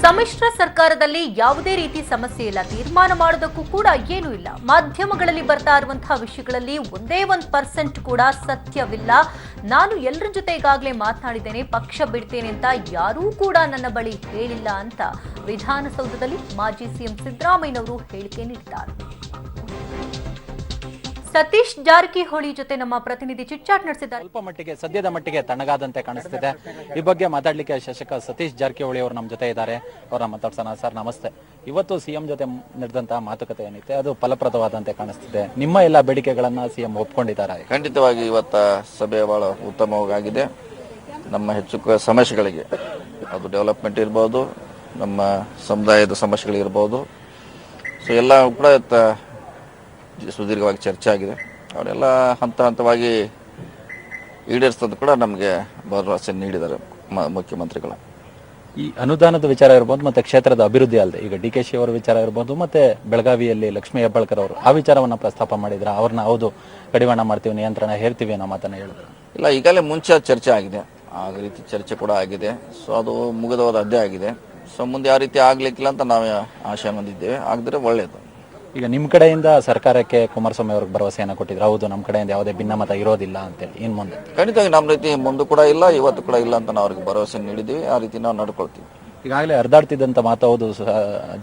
ಸಮ್ಮಿಶ್ರ ಸರ್ಕಾರದಲ್ಲಿ ಯಾವುದೇ ರೀತಿ ಸಮಸ್ಯೆ ಇಲ್ಲ, ತೀರ್ಮಾನ ಮಾಡೋದಕ್ಕೂ ಕೂಡ ಏನೂ ಇಲ್ಲ. ಮಾಧ್ಯಮಗಳಲ್ಲಿ ಬರ್ತಾ ಇರುವಂತಹ ವಿಷಯಗಳಲ್ಲಿ ಒಂದೇ 1% ಕೂಡ ಸತ್ಯವಿಲ್ಲ. ನಾನು ಎಲ್ಲರ ಜೊತೆ ಈಗಾಗಲೇ ಮಾತನಾಡಿದ್ದೇನೆ, ಪಕ್ಷ ಬಿಡ್ತೇನೆ ಅಂತ ಯಾರೂ ಕೂಡ ನನ್ನ ಬಳಿ ಹೇಳಿಲ್ಲ ಅಂತ ವಿಧಾನಸೌಧದಲ್ಲಿ ಮಾಜಿ ಸಿಎಂ ಸಿದ್ದರಾಮಯ್ಯನವರು ಹೇಳಿಕೆ ನೀಡಿದ್ದಾರೆ. ಸತೀಶ್ ಜಾರಕಿಹೊಳಿ ಜೊತೆ ನಮ್ಮ ಪ್ರತಿನಿಧಿ ಚಿಟ್ಚಾಟ್ ನಡೆಸಿದ್ದಾರೆ. ಸ್ವಲ್ಪ ಮಟ್ಟಿಗೆ ಸದ್ಯದ ಮಟ್ಟಿಗೆ ತಣ್ಣಗಾದಂತೆ ಕಾಣಿಸ್ತಿದೆ. ಈ ಬಗ್ಗೆ ಮಾತಾಡ್ಲಿಕ್ಕೆ ಶಾಸಕ ಸತೀಶ್ ಜಾರಕಿಹೊಳಿ ಅವರು ನಮ್ಮ ಜೊತೆ ಇದ್ದಾರೆ. ಅವರ ಮಾತಾಡ್ಸೋಣ. ಸರ್ ನಮಸ್ತೆ. ಇವತ್ತು ಸಿಎಂ ಜೊತೆ ನಡೆದಂತಹ ಮಾತುಕತೆ ಏನಿದೆ ಅದು ಫಲಪ್ರದವಾದಂತೆ ಕಾಣಿಸ್ತಿದೆ. ನಿಮ್ಮ ಎಲ್ಲ ಬೇಡಿಕೆಗಳನ್ನ ಸಿಎಂ ಒಪ್ಕೊಂಡಿದ್ದಾರೆ? ಖಂಡಿತವಾಗಿ ಇವತ್ತ ಸಭೆ ಬಹಳ ಉತ್ತಮವಾಗಿದೆ. ನಮ್ಮ ಹೆಚ್ಚು ಸಮಸ್ಯೆಗಳಿಗೆ, ಅದು ಡೆವಲಪ್ಮೆಂಟ್ ಇರ್ಬೋದು, ನಮ್ಮ ಸಮುದಾಯದ ಸಮಸ್ಯೆಗಳಿರ್ಬೋದು, ಸೊ ಎಲ್ಲ ಕೂಡ ಸುದೀರ್ಘವಾಗಿ ಚರ್ಚೆ ಆಗಿದೆ. ಅವರೆಲ್ಲ ಹಂತ ಹಂತವಾಗಿ ಈಡೇರಿಸೋದು ಕೂಡ ನಮಗೆ ಭರವಸೆ ನೀಡಿದ್ದಾರೆ ಮುಖ್ಯಮಂತ್ರಿಗಳು. ಈ ಅನುದಾನದ ವಿಚಾರ ಇರ್ಬೋದು, ಮತ್ತೆ ಕ್ಷೇತ್ರದ ಅಭಿವೃದ್ಧಿ ಅಲ್ಲದೆ ಈಗ DKಶಿ ಅವರ ವಿಚಾರ ಇರ್ಬೋದು, ಮತ್ತೆ ಬೆಳಗಾವಿಯಲ್ಲಿ ಲಕ್ಷ್ಮೀ ಹೆಬ್ಬಾಳ್ಕರ್ ಅವರು ಆ ವಿಚಾರವನ್ನ ಪ್ರಸ್ತಾಪ ಮಾಡಿದ್ರ, ಅವ್ರನ್ನ ಹೌದು ಕಡಿವಾಣ ಮಾಡ್ತೀವಿ, ನಿಯಂತ್ರಣ ಹೇರ್ತೀವಿ ಅನ್ನೋ ಮಾತನ್ನ ಹೇಳಿದ್ರು. ಇಲ್ಲ, ಈಗಲೇ ಮುಂಚೆ ಚರ್ಚೆ ಆಗಿದೆ, ಆ ರೀತಿ ಚರ್ಚೆ ಕೂಡ ಆಗಿದೆ. ಸೊ ಅದು ಮುಗಿದವಾದ ಅಧ್ಯಾಯ ಆಗಿದೆ. ಸೊ ಮುಂದೆ ಆ ರೀತಿ ಆಗ್ಲಿಕ್ಕಿಲ್ಲ ಅಂತ ನಾವು ಆಶಯ ಹೊಂದಿದ್ದೇವೆ. ಆಗದ್ರೆ ಒಳ್ಳೆಯದು. ಈಗ ನಿಮ್ಮ ಕಡೆಯಿಂದ ಸರ್ಕಾರಕ್ಕೆ ಕುಮಾರಸ್ವಾಮಿ ಅವ್ರಿಗೆ ಭರವಸೆಯನ್ನು ಕೊಟ್ಟಿದ್ರು, ಹೌದು ನಮ್ಮ ಕಡೆಯಿಂದ ಯಾವುದೇ ಭಿನ್ನಮತ ಇರೋದಿಲ್ಲ ಅಂತೇಳಿ. ಇನ್ ಮುಂದೆ ಖಂಡಿತವಾಗಿ ನಮ್ಮ ರೀತಿ ಮುಂದೆ ಕೂಡ ಇಲ್ಲ, ಇವತ್ತು ಕೂಡ ಇಲ್ಲ ಅಂತ ನಾವು ಅವ್ರಿಗೆ ಭರವಸೆ ನೀಡಿದ್ದೀವಿ. ಆ ರೀತಿ ನಾವು ನಡ್ಕೊಳ್ತೀವಿ. ಈಗಾಗಲೇ ಹರಿದಾಡ್ತಿದ್ದಂತ ಮಾತು ಹೌದು,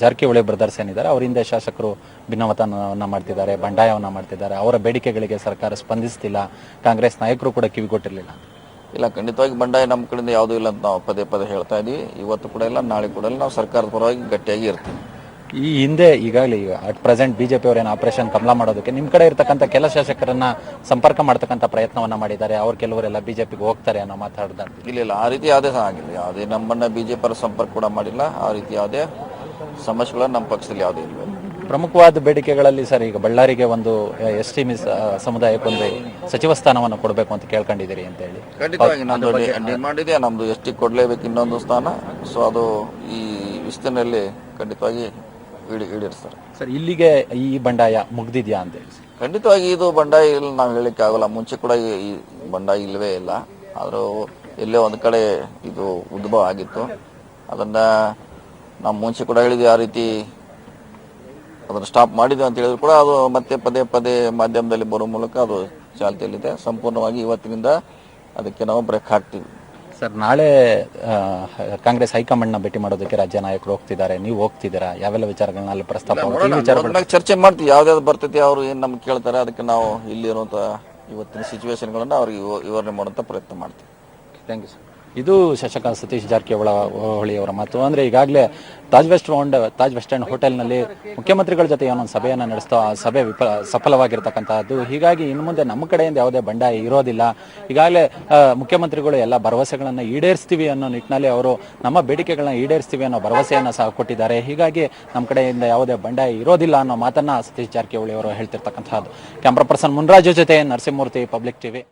ಜಾರಕಿಹೊಳಿ ಬ್ರದರ್ಸ್ ಏನಿದ್ದಾರೆ ಅವರ ಹಿಂದೆ ಶಾಸಕರು ಭಿನ್ನಮತವನ್ನ ಮಾಡ್ತಿದ್ದಾರೆ, ಬಂಡಾಯವನ್ನ ಮಾಡ್ತಿದ್ದಾರೆ, ಅವರ ಬೇಡಿಕೆಗಳಿಗೆ ಸರ್ಕಾರ ಸ್ಪಂದಿಸ್ತಿಲ್ಲ, ಕಾಂಗ್ರೆಸ್ ನಾಯಕರು ಕೂಡ ಕಿವಿಗೊಟ್ಟಿರಲಿಲ್ಲ. ಇಲ್ಲ, ಖಂಡಿತವಾಗಿ ಬಂಡಾಯ ನಮ್ಮ ಕಡೆಯಿಂದ ಯಾವುದೂ ಇಲ್ಲ ಅಂತ ನಾವು ಪದೇ ಪದೇ ಹೇಳ್ತಾ ಇದೀವಿ. ಇವತ್ತು ಕೂಡ ಇಲ್ಲ, ನಾಳೆ ಕೂಡ ಇಲ್ಲ. ನಾವು ಸರ್ಕಾರದ ಪರವಾಗಿ ಗಟ್ಟಿಯಾಗಿ ಇರ್ತೀವಿ. ಈ ಹಿಂದೆ ಈಗಾಗಲೇ ಅಟ್ ಪ್ರೆಸೆಂಟ್ ಬಿಜೆಪಿ ಅವರೇನು ಆಪರೇಷನ್ ಕಮಲ ಮಾಡೋದಕ್ಕೆ ನಿಮ್ಮ ಕಡೆ ಇರ್ತಕ್ಕಂಥ ಕೆಲ ಶಾಸಕರನ್ನ ಸಂಪರ್ಕ ಮಾಡ್ತಕ್ಕಂಥ ಪ್ರಯತ್ನವನ್ನ ಮಾಡಿದ್ದಾರೆ. ಅವ್ರು ಕೆಲವರೆಲ್ಲ ಬಿಜೆಪಿಗೆ ಹೋಗ್ತಾರೆ ಅನ್ನೋ ಮಾತಾಡ್ತಾರೆ. ಇಲ್ಲ, ಆ ರೀತಿ ಯಾವುದೇ ಆಗಿಲ್ಲ. ಯಾವುದೇ ನಮ್ಮನ್ನ ಬಿಜೆಪಿ ಸಂಪರ್ಕ ಕೂಡ ಮಾಡಿಲ್ಲ. ಆ ರೀತಿ ಯಾವುದೇ ಸಮಸ್ಯೆಗಳು ನಮ್ಮ ಪಕ್ಷದಲ್ಲಿ ಯಾವುದೇ ಇಲ್ಲ. ಪ್ರಮುಖವಾದ ಬೇಡಿಕೆಗಳಲ್ಲಿ ಸರ್, ಈಗ ಬಳ್ಳಾರಿಗೆ ಒಂದು ST ಸಮುದಾಯಕ್ಕೊಂದು ಸಚಿವ ಸ್ಥಾನವನ್ನು ಕೊಡಬೇಕು ಅಂತ ಕೇಳ್ಕೊಂಡಿದ್ದೀರಿ ಅಂತ ಹೇಳಿ. ಖಂಡಿತವಾಗಿ ನಮ್ದು ಡಿಮಾಂಡ್ ಇದೆ. ನಮ್ದು ST ಕೊಡ್ಲೇಬೇಕು ಇನ್ನೊಂದು ಸ್ಥಾನ. ಸೊ ಅದು ಈ ವಿಸ್ತರಣೆಯಲ್ಲಿ ಖಂಡಿತವಾಗಿ ಈಡೇರಿಸ್ತಾರೆ. ಸರ್, ಇಲ್ಲಿಗೆ ಈ ಬಂಡಾಯ ಮುಗ್ದಿದ್ಯಾ ಅಂತ ಹೇಳಿ? ಖಂಡಿತವಾಗಿ ಇದು ಬಂಡಾಯ ಇಲ್ಲ ನಾವು ಹೇಳಿಕ್ಕೆ ಆಗೋಲ್ಲ. ಮುಂಚೆ ಕೂಡ ಈ ಬಂಡಾಯ ಇಲ್ಲವೇ ಇಲ್ಲ. ಆದರೂ ಎಲ್ಲೇ ಒಂದು ಕಡೆ ಇದು ಉದ್ಭವ ಆಗಿತ್ತು. ಅದನ್ನ ನಾವು ಮುಂಚೆ ಕೂಡ ಹೇಳಿದ್ವಿ, ಆ ರೀತಿ ಅದನ್ನು ಸ್ಟಾಪ್ ಮಾಡಿದ್ವಿ ಅಂತ ಹೇಳಿದ್ರು ಕೂಡ ಅದು ಮತ್ತೆ ಪದೇ ಪದೇ ಮಾಧ್ಯಮದಲ್ಲಿ ಬರೋ ಮೂಲಕ ಅದು ಚಾಲ್ತಿಯಲ್ಲಿದೆ. ಸಂಪೂರ್ಣವಾಗಿ ಇವತ್ತಿನಿಂದ ಅದಕ್ಕೆ ನಾವು ಬ್ರೇಕ್ ಹಾಕ್ತೀವಿ. ಸರ್, ನಾಳೆ ಕಾಂಗ್ರೆಸ್ ಹೈಕಮಾಂಡ್ನ ಭೇಟಿ ಮಾಡೋದಕ್ಕೆ ರಾಜ್ಯ ನಾಯಕರು ಹೋಗ್ತಿದ್ದಾರೆ, ನೀವು ಹೋಗ್ತಿದ್ದೀರಾ? ಯಾವೆಲ್ಲ ವಿಚಾರಗಳನ್ನ ಅಲ್ಲಿ ಪ್ರಸ್ತಾಪ ಚರ್ಚೆ ಮಾಡ್ತೀವಿ. ಯಾವ್ದಾವ್ದು ಬರ್ತೈತಿ, ಅವ್ರು ಏನ್ ನಮ್ಗೆ ಕೇಳ್ತಾರೆ ಅದಕ್ಕೆ ನಾವು ಇಲ್ಲಿ ಇರುವಂತ ಇವತ್ತಿನ ಸಿಚುವೇಶನ್ಗಳನ್ನ ಅವ್ರಿಗೆ ವಿವರಣೆ ಮಾಡುವಂತ ಪ್ರಯತ್ನ ಮಾಡ್ತೀವಿ. Thank you sir. ಇದು ಶಾಸಕ ಸತೀಶ್ ಜಾರಕಿಹೊಳಿ ಅವರ ಮಾತು. ಅಂದ್ರೆ ಈಗಾಗಲೇ ತಾಜ್ ವೆಸ್ಟ್ ಎಂಡ್ ಹೋಟೆಲ್ನಲ್ಲಿ ಮುಖ್ಯಮಂತ್ರಿಗಳ ಜೊತೆ ಏನೊಂದು ಸಭೆಯನ್ನು ನಡೆಸ್ತಾ ಆ ಸಭೆ ಸಫಲವಾಗಿರ್ತಕ್ಕಂಥದ್ದು. ಹೀಗಾಗಿ ಇನ್ನು ಮುಂದೆ ನಮ್ಮ ಕಡೆಯಿಂದ ಯಾವುದೇ ಬಂಡಾಯ ಇರೋದಿಲ್ಲ. ಈಗಾಗಲೇ ಮುಖ್ಯಮಂತ್ರಿಗಳು ಎಲ್ಲ ಭರವಸೆಗಳನ್ನ ಈಡೇರಿಸ್ತೀವಿ ಅನ್ನೋ ನಿಟ್ಟಿನಲ್ಲಿ ಅವರು ನಮ್ಮ ಬೇಡಿಕೆಗಳನ್ನ ಈಡೇರಿಸ್ತೀವಿ ಅನ್ನೋ ಭರವಸೆಯನ್ನು ಸಹ ಕೊಟ್ಟಿದ್ದಾರೆ. ಹೀಗಾಗಿ ನಮ್ಮ ಕಡೆಯಿಂದ ಯಾವುದೇ ಬಂಡಾಯ ಇರೋದಿಲ್ಲ ಅನ್ನೋ ಮಾತನ್ನ ಸತೀಶ್ ಜಾರಕಿಹೊಳಿ ಅವರು ಹೇಳ್ತಿರ್ತಕ್ಕಂಥದ್ದು. ಕ್ಯಾಮ್ರಾ ಪರ್ಸನ್ ಮುನ್ರಾಜು ಜೊತೆ ನರಸಿಂಹಮೂರ್ತಿ, ಪಬ್ಲಿಕ್ ಟಿವಿ.